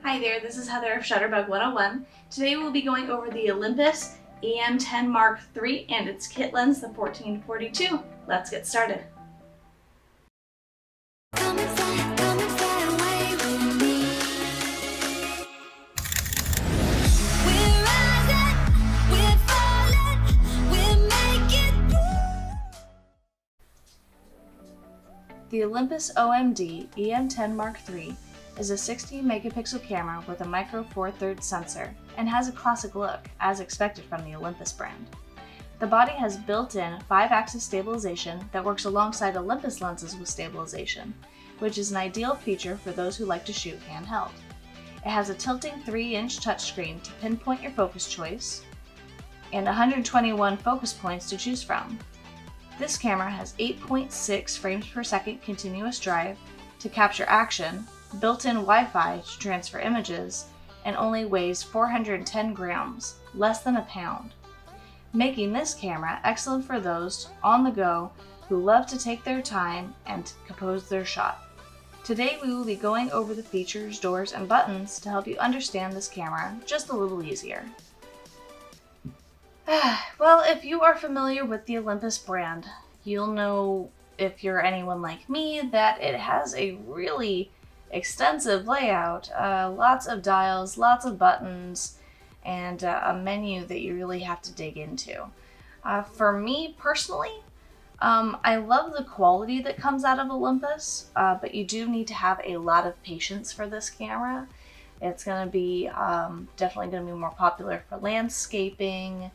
Hi there, this is Heather of Shutterbug 101. Today we'll be going over the Olympus E-M10 III and its kit lens, the 1442. Let's get started. The Olympus OMD E-M10 III is a 16 megapixel camera with a micro Four Thirds sensor and has a classic look, as expected from the Olympus brand. The body has built-in 5-axis stabilization that works alongside Olympus lenses with stabilization, which is an ideal feature for those who like to shoot handheld. It has a tilting 3-inch touchscreen to pinpoint your focus choice and 121 focus points to choose from. This camera has 8.6 frames per second continuous drive to capture action, built-in Wi-Fi to transfer images, and only weighs 410 grams, less than a pound, making this camera excellent for those on the go who love to take their time and compose their shot. Today we will be going over the features, doors, and buttons to help you understand this camera just a little easier. Well, if you are familiar with the Olympus brand, you'll know, if you're anyone like me, that it has a really extensive layout, lots of dials, lots of buttons, and a menu that you really have to dig into. For me personally, I love the quality that comes out of Olympus, but you do need to have a lot of patience for this camera. It's going to be definitely going to be more popular for landscaping,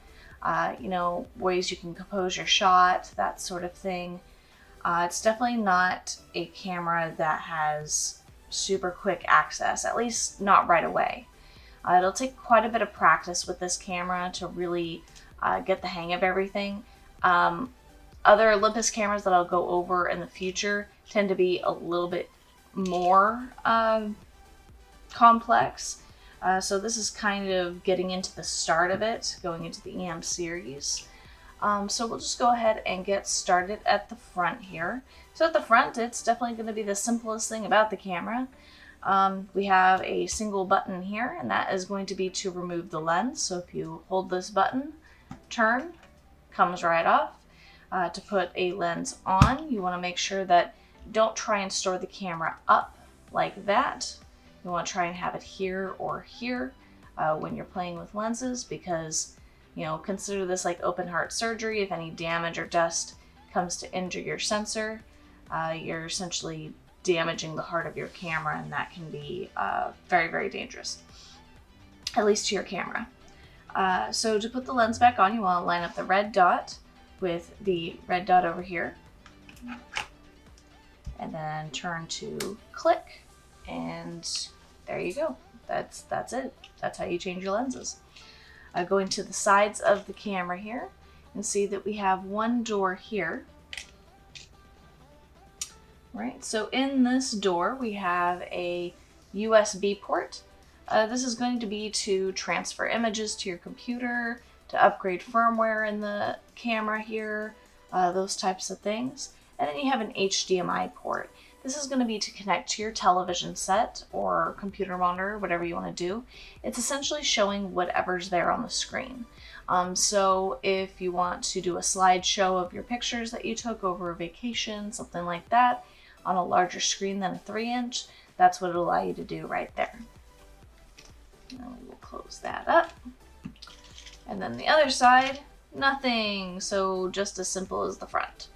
ways you can compose your shot, that sort of thing. It's definitely not a camera that has super quick access, at least not right away. It'll take quite a bit of practice with this camera to really get the hang of everything. Other Olympus cameras that I'll go over in the future tend to be a little bit more complex. So this is kind of getting into the start of it, going into the EM series. So we'll just go ahead and get started at the front here. So at the front, it's definitely going to be the simplest thing about the camera. We have a single button here, and that is going to be to remove the lens. So if you hold this button, turn, comes right off. To put a lens on, you want to make sure that you don't try and store the camera up like that. You want to try and have it here or here when you're playing with lenses, because consider this like open heart surgery. If any damage or dust comes to injure your sensor, you're essentially damaging the heart of your camera, and that can be very, very dangerous, at least to your camera. So to put the lens back on, you want to line up the red dot with the red dot over here, and then turn to click, and there you go. That's it. That's how you change your lenses. Going to the sides of the camera here, and see that we have one door here. Right, so in this door we have a USB port. This is going to be to transfer images to your computer, to upgrade firmware in the camera here, those types of things. And then you have an HDMI port. This is going to be to connect to your television set or computer monitor, whatever you want to do. It's essentially showing whatever's there on the screen. So if you want to do a slideshow of your pictures that you took over a vacation, something like that, on a larger screen than a 3-inch, that's what it'll allow you to do right there. Now we will close that up. And then the other side, nothing. So just as simple as the front.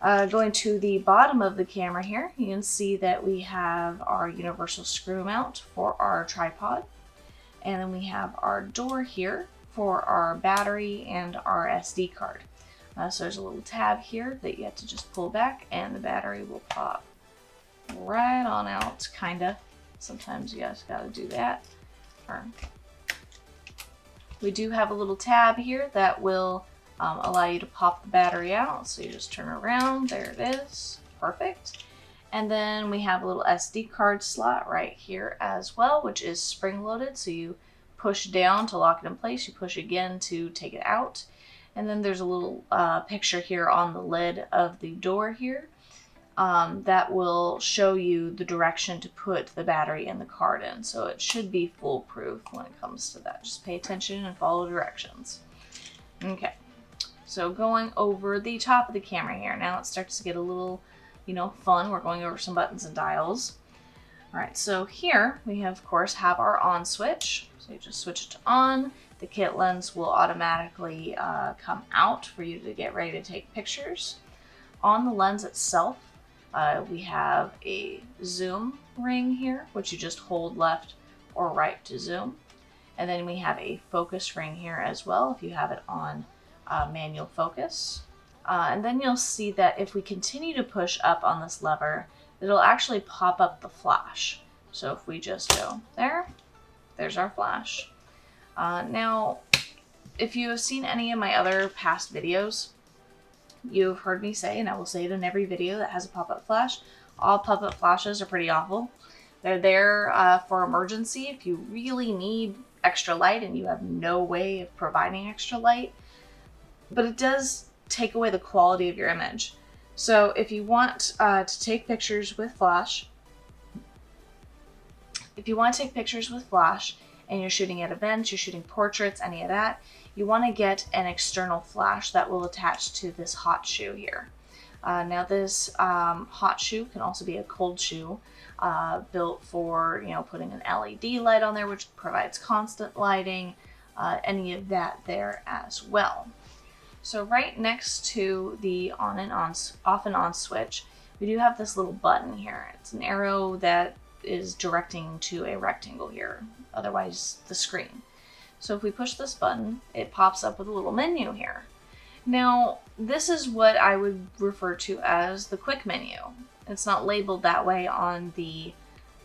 Going to the bottom of the camera here, you can see that we have our universal screw mount for our tripod. And then we have our door here for our battery and our SD card. So there's a little tab here that you have to just pull back, and the battery will pop right on out, kinda. Sometimes you guys gotta do that. We do have a little tab here that will allow you to pop the battery out. So you just turn around, there it is, perfect. And then we have a little SD card slot right here as well, which is spring loaded. So you push down to lock it in place, you push again to take it out. And then there's a little picture here on the lid of the door here. that will show you the direction to put the battery and the card in. So it should be foolproof when it comes to that. Just pay attention and follow directions. Okay, so going over the top of the camera here. Now it starts to get a little, fun. We're going over some buttons and dials. All right, so here we have, of course, have our on switch. So you just switch it to on. The kit lens will automatically come out for you to get ready to take pictures. On the lens itself, we have a zoom ring here, which you just hold left or right to zoom. And then we have a focus ring here as well, if you have it on manual focus. And then you'll see that if we continue to push up on this lever, it'll actually pop up the flash. So if we just go there, there's our flash. Now, if you have seen any of my other past videos, you've heard me say, and I will say it in every video that has a pop-up flash, all pop-up flashes are pretty awful. They're there for emergency if you really need extra light and you have no way of providing extra light. But it does take away the quality of your image. So if you want to take pictures with flash, and you're shooting at events, you're shooting portraits, any of that, you want to get an external flash that will attach to this hot shoe here. Now this hot shoe can also be a cold shoe built for, putting an LED light on there, which provides constant lighting, any of that there as well. So right next to the off and on switch, we do have this little button here. It's an arrow that is directing to a rectangle here, otherwise the screen. So if we push this button, it pops up with a little menu here. Now, this is what I would refer to as the quick menu. It's not labeled that way on the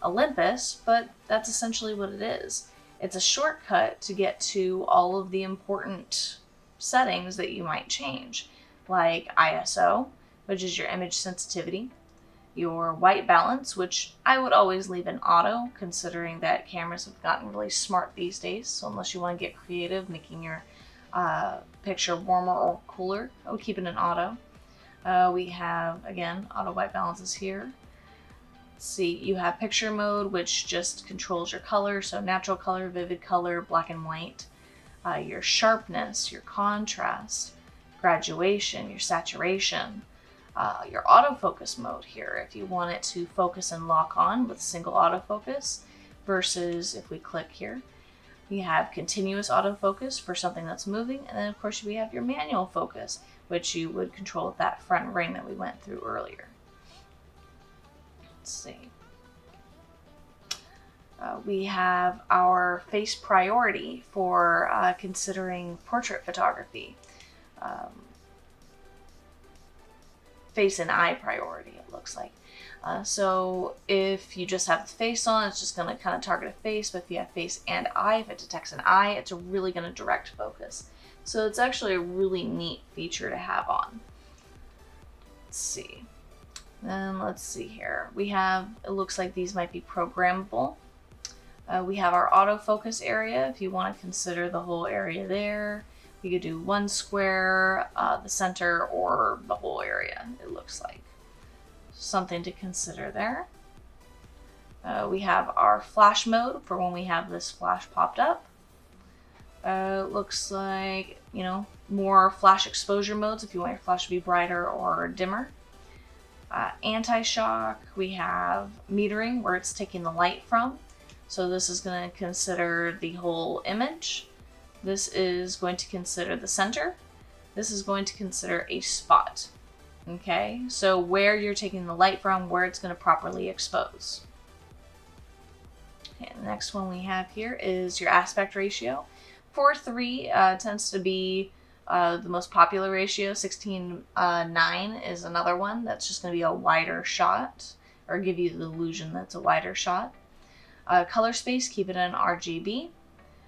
Olympus, but that's essentially what it is. It's a shortcut to get to all of the important settings that you might change, like ISO, which is your image sensitivity, your white balance, which I would always leave in auto, considering that cameras have gotten really smart these days. So unless you want to get creative, making your picture warmer or cooler, I would keep it in auto. We have, again, auto white balance is here. Let's see, you have picture mode, which just controls your color, so natural color, vivid color, black and white. Your sharpness, your contrast, graduation, your saturation, your autofocus mode here, if you want it to focus and lock on with single autofocus, versus if we click here, we have continuous autofocus for something that's moving, and then of course we have your manual focus, which you would control with that front ring that we went through earlier. Let's see. We have our face priority for considering portrait photography. Face and eye priority, it looks like. So if you just have the face on, it's just going to kind of target a face, but if you have face and eye, if it detects an eye, it's really going to direct focus. So it's actually a really neat feature to have on. Let's see. Then let's see here. We have, it looks like these might be programmable. We have our autofocus area, if you want to consider the whole area there. You could do one square, the center, or the whole area, it looks like. Something to consider there. We have our flash mode for when we have this flash popped up. Looks like, more flash exposure modes if you want your flash to be brighter or dimmer. Anti-shock, we have metering where it's taking the light from. So this is going to consider the whole image. This is going to consider the center. This is going to consider a spot. Okay, so where you're taking the light from, where it's going to properly expose. Okay, the next one we have here is your aspect ratio. 4:3 tends to be the most popular ratio. 16:9 is another one that's just going to be a wider shot, or give you the illusion that it's a wider shot. Color space, keep it in RGB.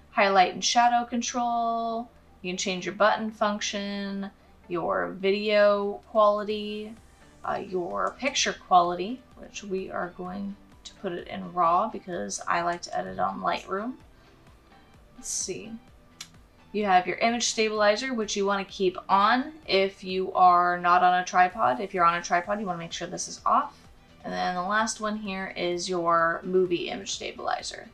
Highlight and shadow control. You can change your button function, your video quality, your picture quality, which we are going to put it in RAW because I like to edit on Lightroom. Let's see. You have your image stabilizer, which you want to keep on if you are not on a tripod. If you're on a tripod, you want to make sure this is off. And then the last one here is your movie image stabilizer.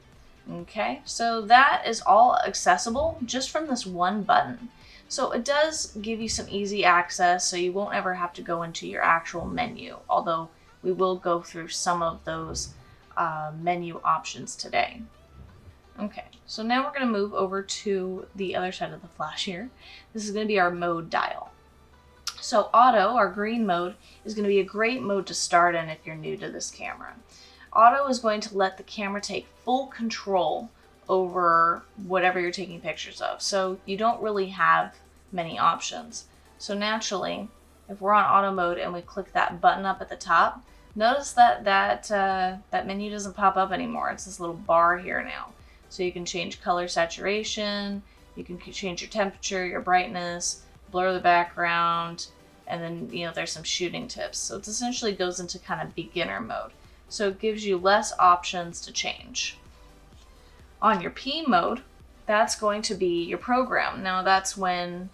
Okay, so that is all accessible just from this one button. So it does give you some easy access, so you won't ever have to go into your actual menu, although we will go through some of those menu options today. Okay, so now we're going to move over to the other side of the flash here. This is going to be our mode dial. So auto, our green mode, is going to be a great mode to start in if you're new to this camera. Auto is going to let the camera take full control over whatever you're taking pictures of. So you don't really have many options. So naturally, if we're on auto mode and we click that button up at the top, notice that that menu doesn't pop up anymore. It's this little bar here now. So you can change color saturation, you can change your temperature, your brightness, blur the background, and then there's some shooting tips. So it essentially goes into kind of beginner mode. So it gives you less options to change. On your P mode, that's going to be your program. Now that's when,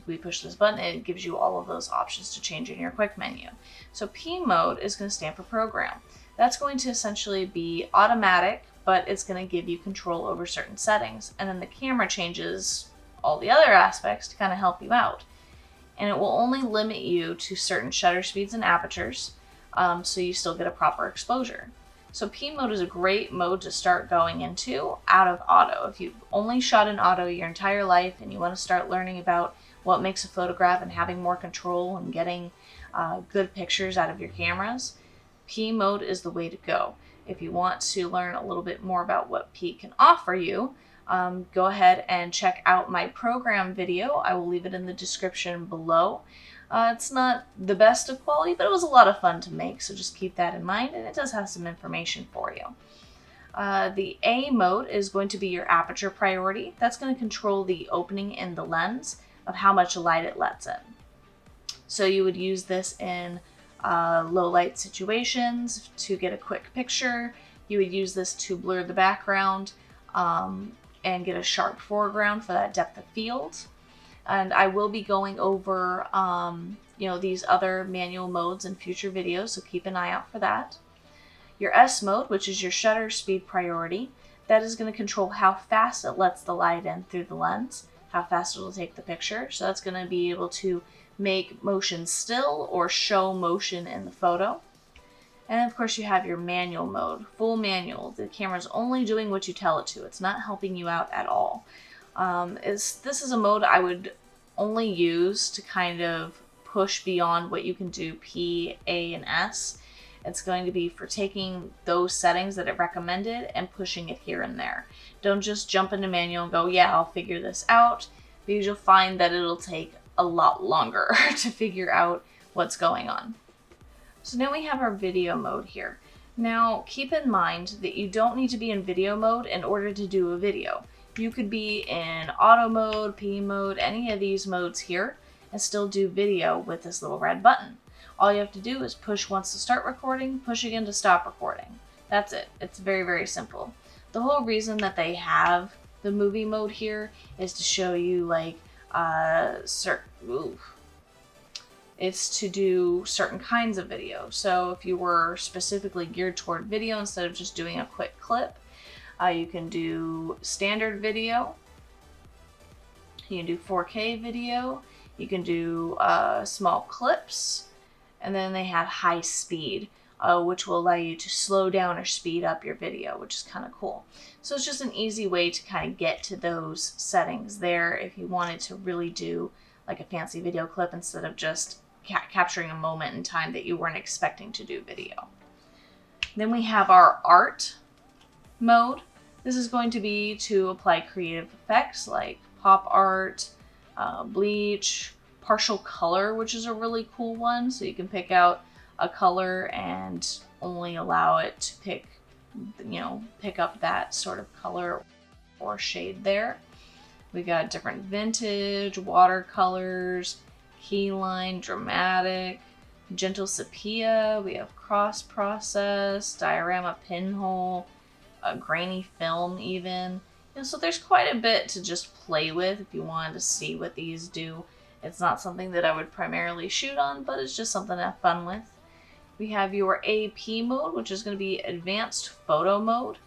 we push this button and it gives you all of those options to change in your quick menu. So P mode is going to stand for program. That's going to essentially be automatic, but it's going to give you control over certain settings. And then the camera changes all the other aspects to kind of help you out. And it will only limit you to certain shutter speeds and apertures, so you still get a proper exposure. So P mode is a great mode to start going into out of auto. If you've only shot in auto your entire life and you want to start learning about what makes a photograph and having more control and getting good pictures out of your cameras, P mode is the way to go. If you want to learn a little bit more about what P can offer you, go ahead and check out my program video. I will leave it in the description below. It's not the best of quality, but it was a lot of fun to make, so just keep that in mind, and it does have some information for you. The A mode is going to be your aperture priority. That's going to control the opening in the lens of how much light it lets in. So you would use this in low light situations to get a quick picture. You would use this to blur the background and get a sharp foreground for that depth of field. And I will be going over these other manual modes in future videos, so keep an eye out for that. Your S mode, which is your shutter speed priority, that is going to control how fast it lets the light in through the lens, how fast it will take the picture. So that's going to be able to make motion still or show motion in the photo. And of course you have your manual mode, full manual. The camera's only doing what you tell it to. It's not helping you out at all. This is a mode I would only use to kind of push beyond what you can do P, A, and S. It's going to be for taking those settings that it recommended and pushing it here and there. Don't just jump into manual and go, yeah, I'll figure this out, because you'll find that it'll take a lot longer to figure out what's going on. So now we have our video mode here. Now keep in mind that you don't need to be in video mode in order to do a video. You could be in auto mode, P mode, any of these modes here, and still do video with this little red button. All you have to do is push once to start recording, push again to stop recording. That's it. It's very, very simple. The whole reason that they have the movie mode here is to show you it's to do certain kinds of video. So if you were specifically geared toward video instead of just doing a quick clip, you can do standard video, you can do 4K video, you can do small clips, and then they have high speed, which will allow you to slow down or speed up your video, which is kind of cool. So it's just an easy way to kind of get to those settings there if you wanted to really do like a fancy video clip instead of just capturing a moment in time that you weren't expecting to do video. Then we have our art mode. This is going to be to apply creative effects like pop art, bleach, partial color, which is a really cool one. So you can pick out a color and only allow it to pick up that sort of color or shade there. We got different vintage, watercolors, keyline, dramatic, gentle sepia. We have cross process, diorama pinhole, a grainy film even. So there's quite a bit to just play with if you wanted to see what these do. It's not something that I would primarily shoot on, but it's just something to have fun with. We have your AP mode, which is going to be Advanced Photo Mode.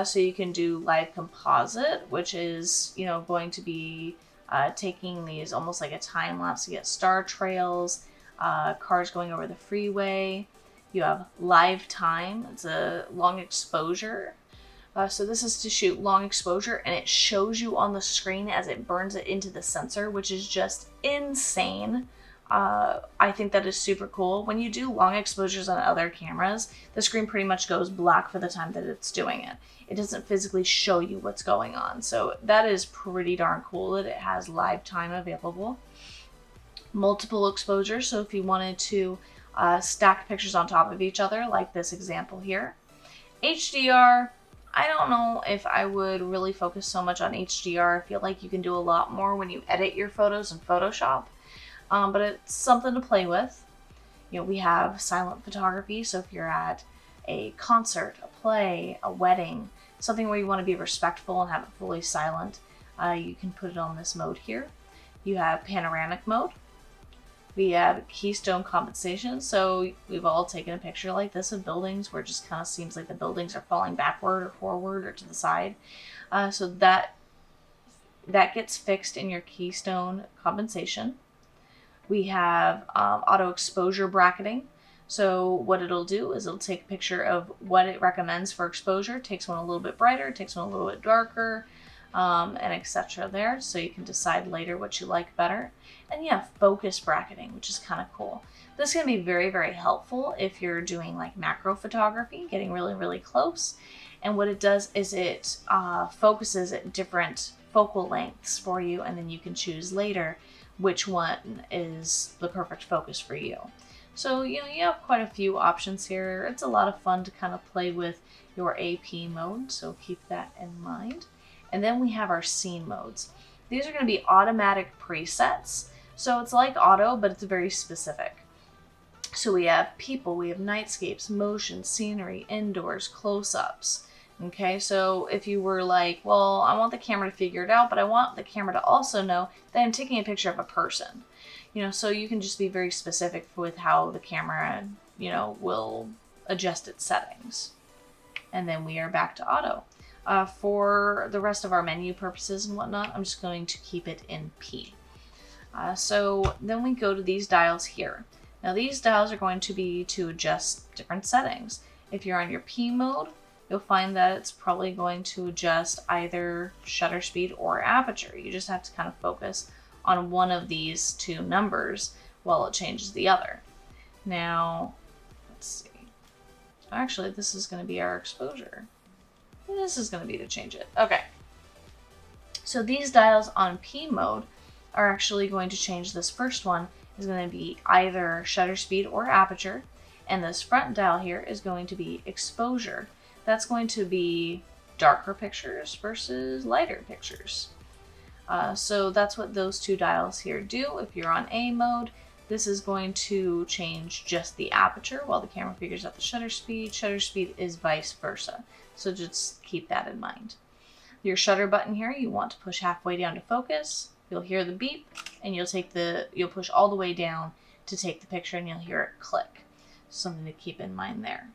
So you can do live composite, which is, going to be taking these almost like a time lapse to get star trails, cars going over the freeway. You have live time. It's a long exposure. So this is to shoot long exposure, and it shows you on the screen as it burns it into the sensor, which is just insane. I think that is super cool. When you do long exposures on other cameras, the screen pretty much goes black for the time that it's doing it. It doesn't physically show you what's going on. So that is pretty darn cool that it has live time available. Multiple exposures, so if you wanted to stack pictures on top of each other, like this example here. HDR, I don't know if I would really focus so much on HDR. I feel like you can do a lot more when you edit your photos in Photoshop. But it's something to play with. We have silent photography, so if you're at a concert, a play, a wedding, something where you want to be respectful and have it fully silent, you can put it on this mode here. You have panoramic mode. We have keystone compensation, so we've all taken a picture like this of buildings where it just kind of seems like the buildings are falling backward or forward or to the side. So that gets fixed in your keystone compensation. We have auto exposure bracketing. So what it'll do is it'll take a picture of what it recommends for exposure. It takes one a little bit brighter, it takes one a little bit darker, and etc. there. So you can decide later what you like better. And yeah, focus bracketing, which is kind of cool. This can be very, very helpful if you're doing like macro photography, getting really, really close. And what it does is it focuses at different focal lengths for you, and then you can choose later which one is the perfect focus for you. So, you have quite a few options here. It's a lot of fun to kind of play with your AP mode, so keep that in mind. And then we have our scene modes. These are going to be automatic presets. So it's like auto, but it's very specific. So we have people, we have nightscapes, motion, scenery, indoors, close-ups. Okay, so if you were like, well, I want the camera to figure it out, but I want the camera to also know that I'm taking a picture of a person. So you can just be very specific with how the camera, will adjust its settings. And then we are back to auto. For the rest of our menu purposes and whatnot, I'm just going to keep it in P. So then we go to these dials here. Now these dials are going to be to adjust different settings. If you're on your P mode, you'll find that it's probably going to adjust either shutter speed or aperture. You just have to kind of focus on one of these two numbers while it changes the other. Now, let's see. Actually, this is going to be our exposure. This is going to be to change it. Okay. So these dials on P mode are actually going to change. This first one is going to be either shutter speed or aperture, and this front dial here is going to be exposure. That's going to be darker pictures versus lighter pictures. So that's what those two dials here do. If you're on A mode, this is going to change just the aperture while the camera figures out the shutter speed. Shutter speed is vice versa. So just keep that in mind. Your shutter button here, you want to push halfway down to focus. You'll hear the beep, and you'll push all the way down to take the picture, and you'll hear it click. Something to keep in mind there.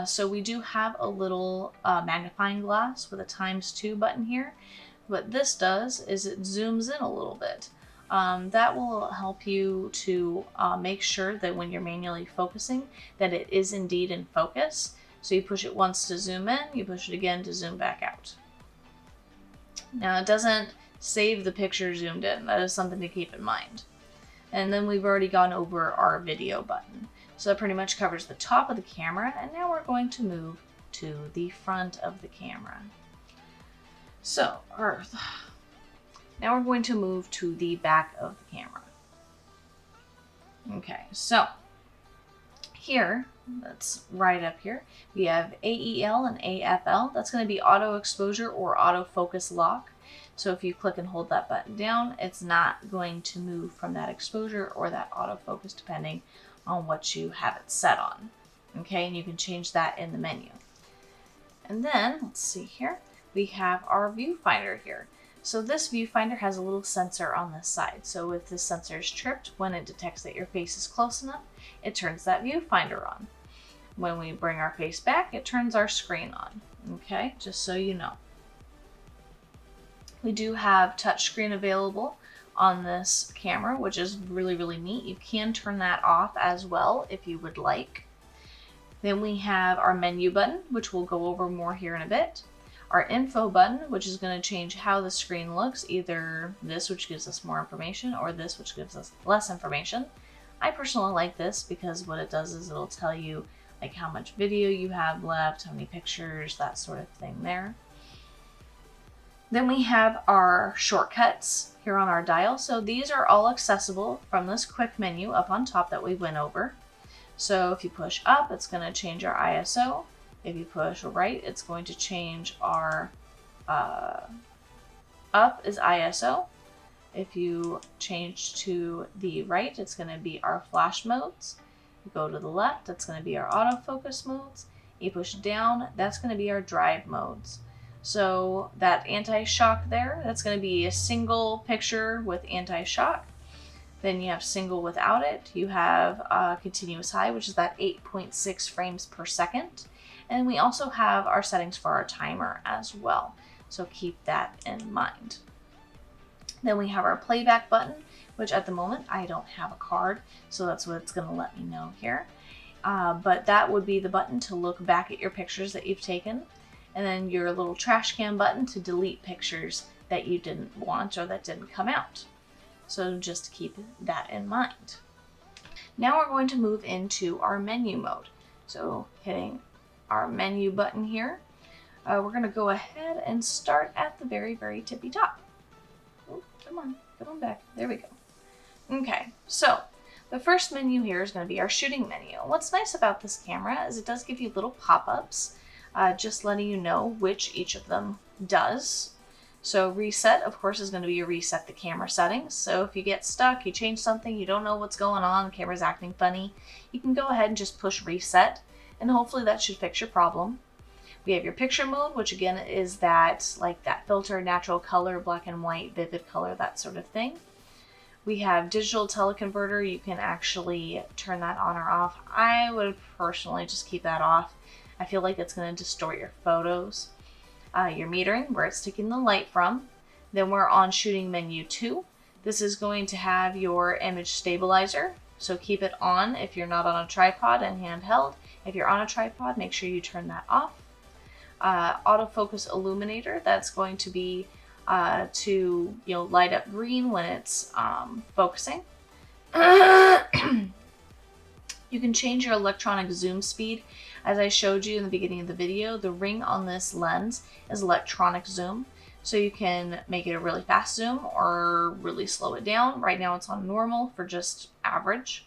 So we do have a little magnifying glass with a ×2 button here. What this does is it zooms in a little bit. That will help you to make sure that when you're manually focusing, that it is indeed in focus. So you push it once to zoom in, you push it again to zoom back out. Now it doesn't save the picture zoomed in. That is something to keep in mind. And then we've already gone over our video button. So that pretty much covers the top of the camera, and now we're going to move to the front of the camera. So, now we're going to move to the back of the camera. Okay, so here, that's right up here, we have AEL and AFL. That's going to be auto exposure or autofocus lock. So if you click and hold that button down, it's not going to move from that exposure or that autofocus depending on what you have it set on. Okay, and you can change that in the menu. And then, let's see here, we have our viewfinder here. So this viewfinder has a little sensor on this side. So if this sensor is tripped, when it detects that your face is close enough, it turns that viewfinder on. When we bring our face back, it turns our screen on. Okay, just so you know. We do have touchscreen available on this camera, which is really, really neat. You can turn that off as well if you would like. Then we have our menu button, which we'll go over more here in a bit. Our info button, which is going to change how the screen looks, either this, which gives us more information, or this, which gives us less information. I personally like this because what it does is it'll tell you like how much video you have left, how many pictures, that sort of thing there. Then we have our shortcuts here on our dial. So these are all accessible from this quick menu up on top that we went over. So if you push up, it's going to change our ISO. If you push right, it's going to change our up is ISO. If you change to the right, it's going to be our flash modes. You go to the left, that's going to be our autofocus modes. You push down, that's going to be our drive modes. So that anti-shock there, that's going to be a single picture with anti-shock. Then you have single without it. You have continuous high, which is that 8.6 frames per second. And we also have our settings for our timer as well. So keep that in mind. Then we have our playback button, which at the moment I don't have a card, so that's what it's going to let me know here. But that would be the button to look back at your pictures that you've taken. And then your little trash can button to delete pictures that you didn't want or that didn't come out. So just keep that in mind. Now we're going to move into our menu mode. So hitting our menu button here, we're going to go ahead and start at the very, very tippy top. Oh, come on back. There we go. Okay, so the first menu here is going to be our shooting menu. What's nice about this camera is it does give you little pop-ups, just letting you know which each of them does. So reset, of course, is going to be your reset the camera settings. So if you get stuck, you change something, you don't know what's going on, the camera's acting funny, you can go ahead and just push reset, and hopefully that should fix your problem. We have your picture mode, which again is that like that filter, natural color, black and white, vivid color, that sort of thing. We have digital teleconverter. You can actually turn that on or off. I would personally just keep that off. I feel like it's going to distort your photos. Your metering, where it's taking the light from. Then we're on shooting menu 2. This is going to have your image stabilizer. So keep it on if you're not on a tripod and handheld. If you're on a tripod, make sure you turn that off. Autofocus illuminator, that's going to be to light up green when it's focusing. You can change your electronic zoom speed. As I showed you in the beginning of the video, the ring on this lens is electronic zoom. So you can make it a really fast zoom or really slow it down. Right now it's on normal for just average.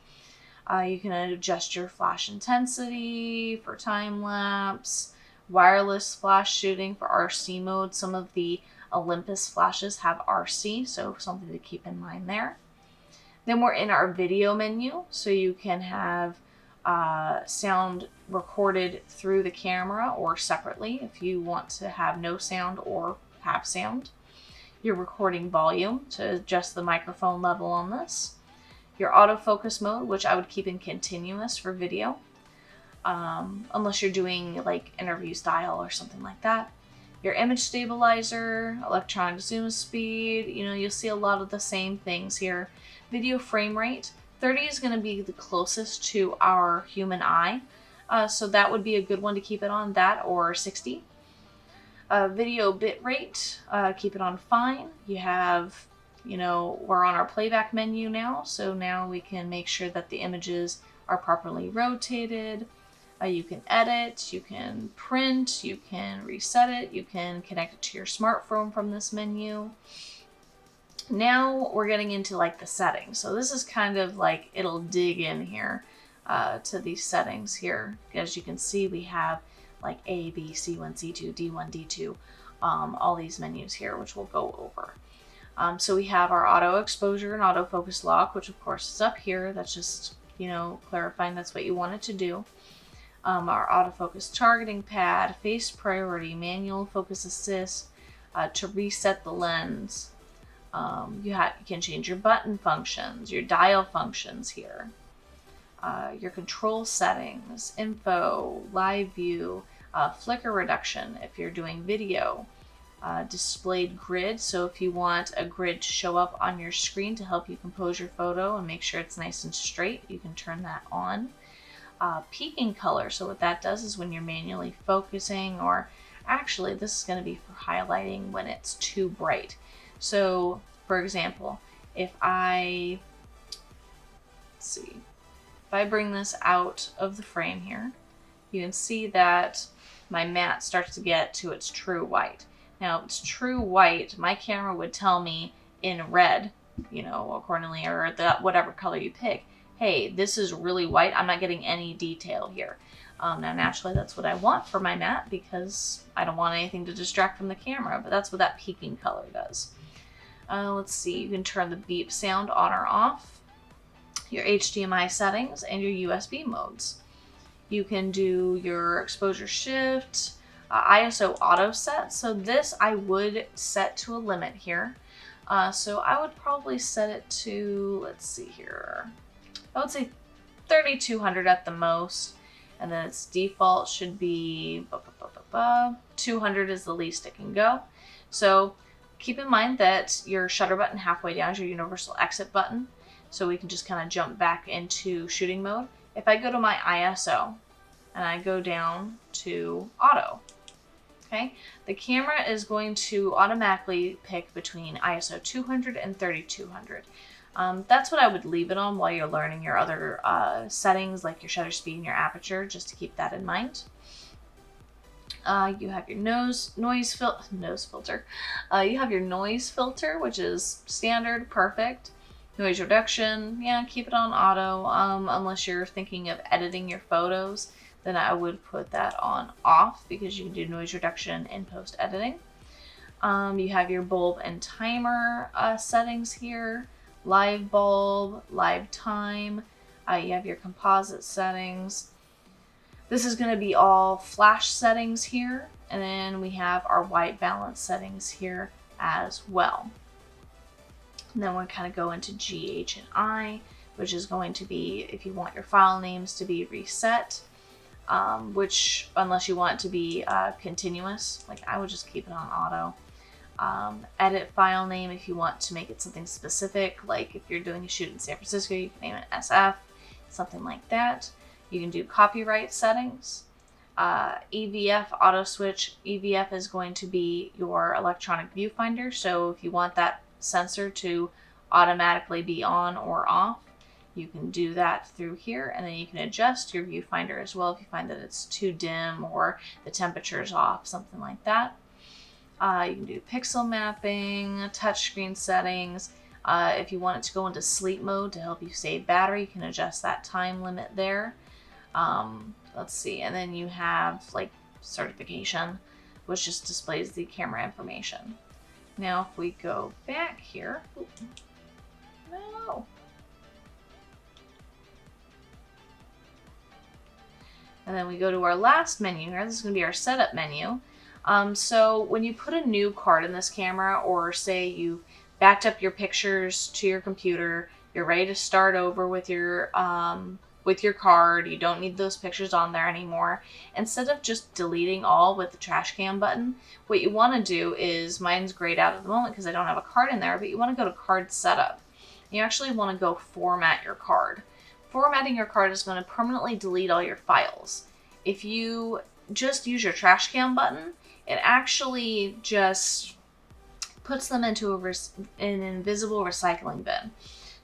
You can adjust your flash intensity for time lapse, wireless flash shooting for RC mode. Some of the Olympus flashes have RC, so something to keep in mind there. Then we're in our video menu, so you can have sound recorded through the camera or separately if you want to have no sound or have sound. Your recording volume to adjust the microphone level on this. Your autofocus mode, which I would keep in continuous for video, unless you're doing like interview style or something like that. Your image stabilizer, electronic zoom speed, you'll see a lot of the same things here. Video frame rate, 30 is going to be the closest to our human eye, so that would be a good one to keep it on, that or 60. Video bit rate, keep it on fine. You have, we're on our playback menu now, so now we can make sure that the images are properly rotated. You can edit, you can print, you can reset it, you can connect it to your smartphone from this menu. Now we're getting into like the settings. So this is kind of like, it'll dig in here to these settings here. As you can see, we have like A, B, C1, C2, D1, D2, all these menus here, which we'll go over. So we have our auto exposure and autofocus lock, which of course is up here. That's just, clarifying that's what you want it to do. our autofocus targeting pad, face priority, manual focus assist, to reset the lens. You can change your button functions, your dial functions here, your control settings, info, live view, flicker reduction if you're doing video, displayed grid. So if you want a grid to show up on your screen to help you compose your photo and make sure it's nice and straight, you can turn that on. Peaking color. So what that does is when you're manually focusing, or actually this is going to be for highlighting when it's too bright. So for example, if I bring this out of the frame here, you can see that my matte starts to get to its true white. Now, if it's true white, my camera would tell me in red, you know, accordingly, or whatever color you pick, hey, this is really white. I'm not getting any detail here. Now, naturally, that's what I want for my matte because I don't want anything to distract from the camera, but that's what that peaking color does. Let's see, you can turn the beep sound on or off, your HDMI settings, and your USB modes. You can do your exposure shift, ISO auto set. So this I would set to a limit here. So I would probably set it to, let's see here, I would say 3200 at the most. And then its default should be 200 is the least it can go. So keep in mind that your shutter button halfway down is your universal exit button. So we can just kind of jump back into shooting mode. If I go to my ISO and I go down to auto, okay, the camera is going to automatically pick between ISO 200 and 3200. That's what I would leave it on while you're learning your other settings, like your shutter speed and your aperture, just to keep that in mind. You have your noise filter. You have your noise filter, which is standard, perfect. Noise reduction, yeah, keep it on auto, unless you're thinking of editing your photos, then I would put that on off because you can do noise reduction in post-editing. You have your bulb and timer settings here, live bulb, live time, you have your composite settings. This is going to be all flash settings here, and then we have our white balance settings here as well. And then we'll kind of go into G, H, and I, which is going to be if you want your file names to be reset, which unless you want it to be continuous, like I would just keep it on auto. Edit file name if you want to make it something specific, like if you're doing a shoot in San Francisco, you can name it SF, something like that. You can do copyright settings. EVF auto switch. EVF is going to be your electronic viewfinder, so if you want that sensor to automatically be on or off, you can do that through here, and then you can adjust your viewfinder as well if you find that it's too dim or the temperature is off, something like that. You can do pixel mapping, touchscreen settings. If you want it to go into sleep mode to help you save battery, you can adjust that time limit there. Let's see, and then you have like certification, which just displays the camera information. Now if we go back here, no. And then we go to our last menu here. This is going to be our setup menu. So when you put a new card in this camera, or say you've backed up your pictures to your computer, you're ready to start over with your card, you don't need those pictures on there anymore, instead of just deleting all with the trash can button, what you want to do is, mine's grayed out at the moment because I don't have a card in there, but you want to go to card setup. You actually want to go format your card. Formatting your card is going to permanently delete all your files. If you just use your trash can button, it actually just puts them into an invisible recycling bin.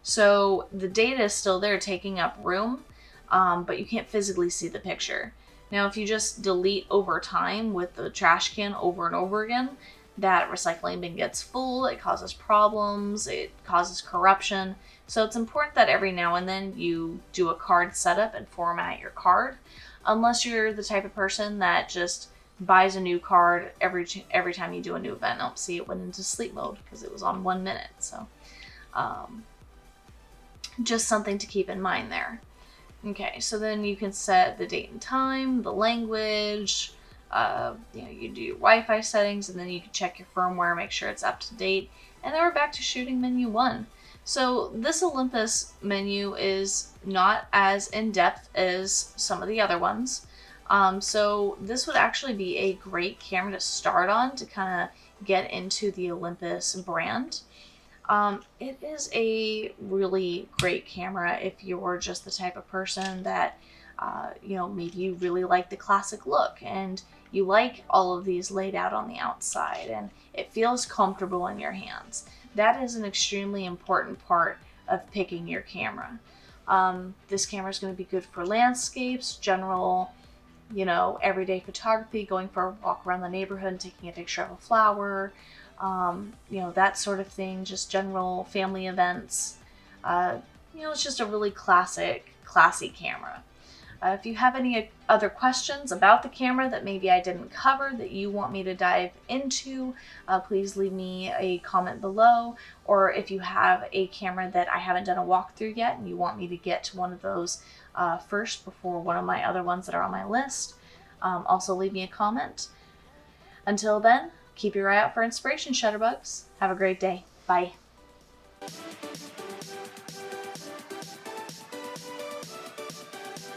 So the data is still there taking up room, but you can't physically see the picture. Now, if you just delete over time with the trash can over and over again, that recycling bin gets full, it causes problems, it causes corruption. So it's important that every now and then you do a card setup and format your card, unless you're the type of person that just buys a new card every time you do a new event. I don't see it went into sleep mode because it was on 1 minute. So just something to keep in mind there. Okay, so then you can set the date and time, the language, you do your Wi-Fi settings, and then you can check your firmware, make sure it's up to date, and then we're back to shooting menu 1. So this Olympus menu is not as in-depth as some of the other ones. So this would actually be a great camera to start on to kind of get into the Olympus brand. It is a really great camera if you're just the type of person that, maybe you really like the classic look and you like all of these laid out on the outside and it feels comfortable in your hands. That is an extremely important part of picking your camera. This camera is going to be good for landscapes, general, everyday photography, going for a walk around the neighborhood and taking a picture of a flower, that sort of thing, just general family events. It's just a really classy camera. If you have any other questions about the camera that maybe I didn't cover that you want me to dive into, please leave me a comment below. Or if you have a camera that I haven't done a walkthrough yet and you want me to get to one of those first before one of my other ones that are on my list, also leave me a comment. Until then, keep your eye out for inspiration, Shutterbugs. Have a great day. Bye.